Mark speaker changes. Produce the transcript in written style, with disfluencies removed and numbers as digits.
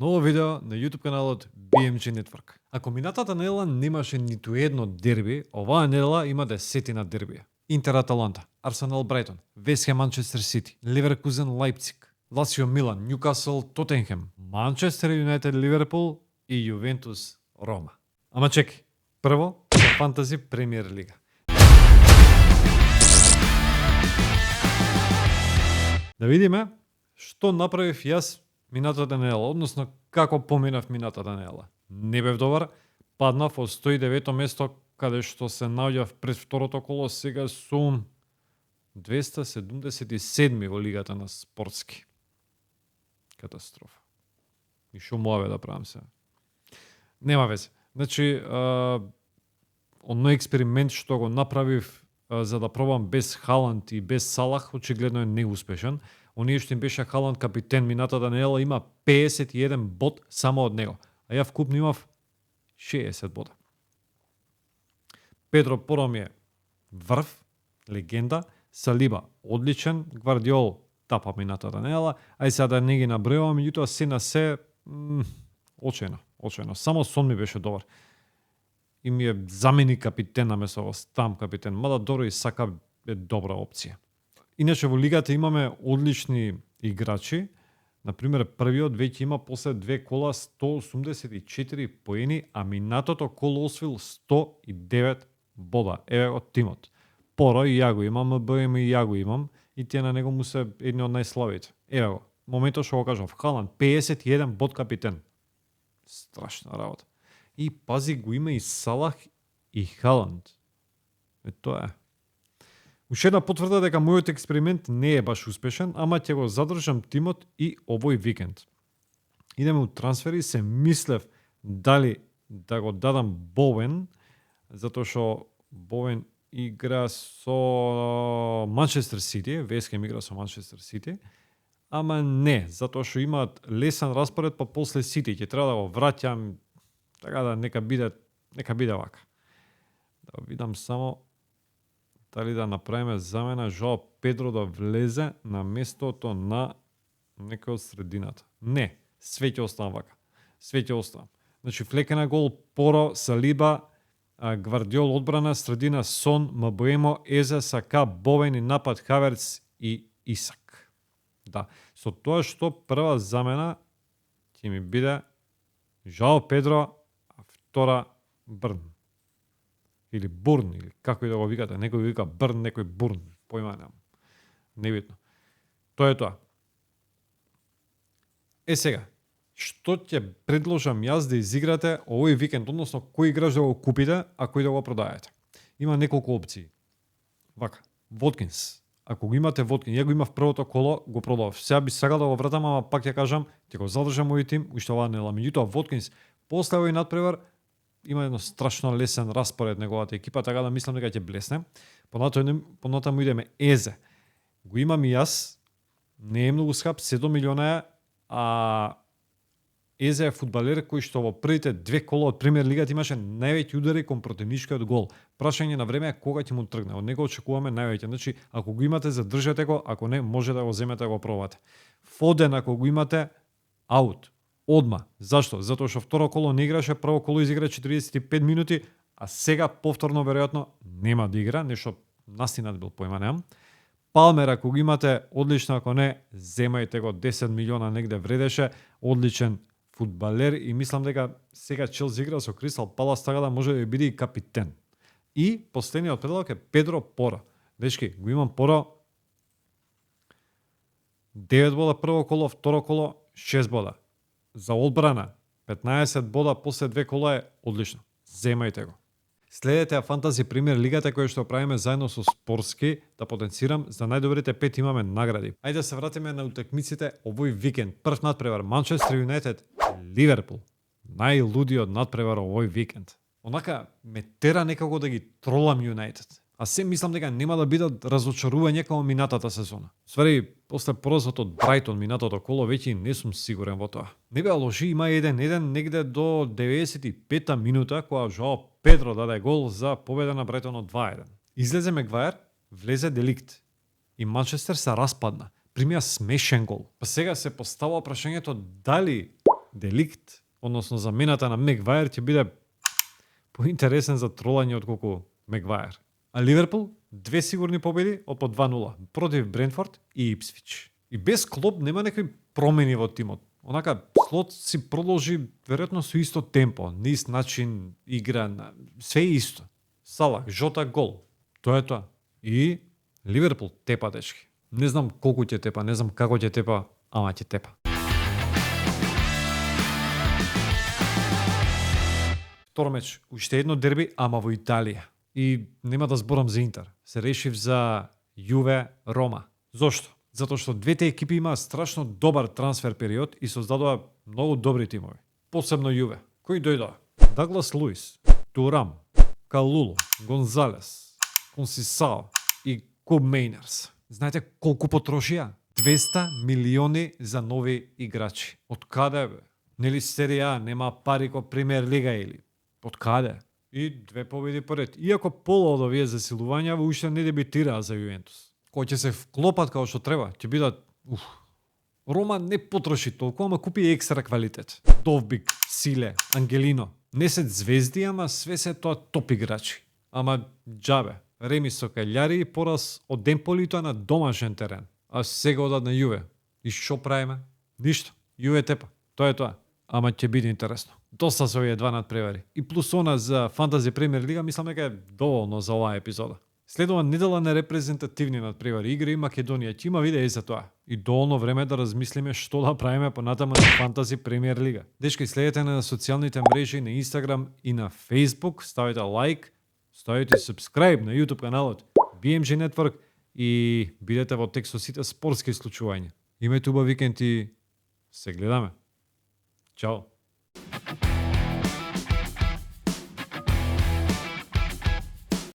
Speaker 1: Ново видео на YouTube каналот BMG Network. Ако минатата недела немаше ниту едно дерби, оваа недела има 10 дерби. Интер Аталанта, Арсенал Брайтон, Вест Хем Манчестер Сити, Ливеркузен Лајпциг, Лацио Милан, Ньюкасл Тотенхем, Манчестер Юнайтед Ливерпул и Јувентус Рома. Ама чекај, прво фантази премиер лига. Да видиме што направив јас минатата недела, односно како поминав минатата недела. Не бев добар, паднав од 109 место каде што се наоѓав пред второто коло, сега сум 277 во лигата на спортски. Катастрофа. И шо муаве да правам се. Нема веќе. Значи, оној експеримент што го направив за да пробам без Халанд и без Салах, очигледно е неуспешен. Оние што им беше Халанд капитен минатата недела има 51 бод само од него, а ја вкупно имав 60 бода. Педро Поро ми е врв, легенда, Салиба одличен, Гвардиол тапа минатата недела, ај сега да не ги набројувам, меѓутоа се на се очено. Само Сон ми беше добар. И ми е замени капитен наместо во Стам капитен, мада добро и Сака е добра опција. Иначе во лигата имаме одлични играчи. Например, првиот веќе има после две кола 184 поени, а минатото коло освил 109 бода. Еве го тимот. Поро и ја го имам, МБМ и ја го имам, и тие на него му се едни од најслабите. Еве го, моментот што го кажав, Халанд 51 бод капитен. Страшна работа. И пази го има и Салах и Халанд. Тоа е. Уште една потврда дека мојот експеримент не е баш успешен, ама ќе го задржам тимот и овој викенд. Идеме у трансфери, се мислев дали да го дадам Бовен, затоа што Бовен игра со Манчестер Сити, Вест Хем игра со Манчестер Сити, ама не, затоа што имаат лесен распоред, па после Сити ќе треба да го враќам, така да нека биде вака. Да видам само дали да направиме замена Жоао Педро да влезе на местото на некој од средината. Не, све ќе оставам вака. Значи, флекена гол, Поро, Салиба, Гвардиол одбрана, средина Сон, МБМО, Езе, Сака, Бовен и напад Хаверц и Исак. Да, со тоа што прва замена ќе ми биде Жоао Педро, а втора Брн. Или Бурн, или како и да го викате. Некој го вика Брн, некој Бурн. Појма немам. Небитно. Тоа е тоа. Е сега, што ќе предложам јас да изиграте овој викенд, односно кој играч да го купите, а кој да го продаете? Има неколку опции. Вака, Воткинс. Ако го имате Воткинс, ја го имав првото коло, го продавав. Сега би сакал да го вратам, ама пак ќе кажам, ќе го задржам овој тим, уште оваа недела. Меѓутоа Воткинс после овој надпревар има едно страшно лесен распоред неговата екипа, така да мислам дека ќе блесне. Понатаму идеме Езе. Го имам и јас, не е многу скап, 7 милиона е, а Езе е фудбалер кој што во првите две кола од премиер лигата имаше највеќе удари кон противничкиот гол. Прашање на време е кога ќе му тргне. Од него очекуваме највеќе. Значи, ако го имате, задржете го, ако не, може да го земете да го пробате. Фоден, ако го имате, аут. Одма. Зашто? Затоа што второ коло не играше, прво коло изигра 45 минути, а сега повторно веројатно нема да игра, нешто настинат бил појма немам. Палмер, ако го имате, одлично, ако не, земајте го, 10 милиона негде вредеше, одличен фудбалер и мислам дека сега Челси игра со Кристал Палас, така да може да биде и капитен. И последниот предлог е Педро Поро. Дечки, го имам Поро 9 бода прво коло, второ коло 6 бода. За одбрана 15 бода после две кола е одлично. Земајте го. Следете фантази премиер лигата која што правиме заедно со Спортски, да потенцирам за најдобрите 5 имаме награди. Ајде да се вратиме на утакмиците овој викенд. Прв надпревар Манчестер Юнайтед Ливерпул. Најлудиот надпревар овој викенд. Онака ме тера некако да ги тролам Юнайтед. А се мислам дека нема да бидат разочарување како минатата сезона. Свари, после поразот од Брайтон минатото коло, веќе не сум сигурен во тоа. Не беа лоши, има 1-1 негде до 95-та минута, кога Жоао Педро даде гол за победа на Брайтон од 2-1. Излезе Мегвајер, влезе Деликт. И Манчестер се распадна. Примија смешен гол. Па сега се поставува прашањето дали Деликт, односно замената на Мегвајер ќе биде поинтересен за тролање отколку Мегвајер. А Ливерпул 2 сигурни победи од по 2-0 против Брентфорд и Ипсвич. И без Клоп нема некои промени во тимот. Онака Слот си продолжи веројатно со исто темпо, на ист начин игра, све исто. Салах, Жота, гол. Тоа е тоа. И Ливерпул тепа, дечки. Не знам колку ќе тепа, не знам како ќе тепа, ама ќе тепа. Втор меч, уште едно дерби, ама во Италија. И нема да зборам за Интер. Се решив за Јуве Рома. Зошто? Затоа што двете екипи имаа страшно добар трансфер период и создадоа многу добри тимови. Посебно Јуве. Кои дојдоа? Даглас Луис, Турам, Калулу, Гонзалес, Консисао и Куб Мейнерс. Знаете колку потрошија? 200 милиони за нови играчи. Од каде бе? Нели Серија А нема пари ко Премиер Лига или? Од каде? И 2 победи поред. Иако пола од овие засилувања уште не дебитираа за Јувентус. Кои ќе се вклопат како што треба, ќе бидат Рома не потроши толку, ама купи екстра квалитет. Довбик, Силе, Ангелино. Не се звезди, ама све се тоа топ играчи. Ама џабе, реми со Каљари и пораз од Демполито на домашен терен. А сега одат на Јуве. И што правиме? Ништо. Јуве тепа. Тоа е тоа. Ама ќе биде интересно. Доста се овие два надпревари. И плюс она за Фантази Премиер Лига, мислам дека е доволно за оваа епизода. Следува недела на репрезентативни надпревари игри и Македонија ќе има видеи за тоа. И доволно време да размислиме што да правиме понатаму на Фантази Премиер Лига. Дечки, следете на социјалните мрежи на Инстаграм и на Фейсбук, ставите лайк, ставите subscribe на YouTube каналот BMG Network и бидете во текст со сите спортски случувања. Имајте убав викенд и се гледаме. Чао.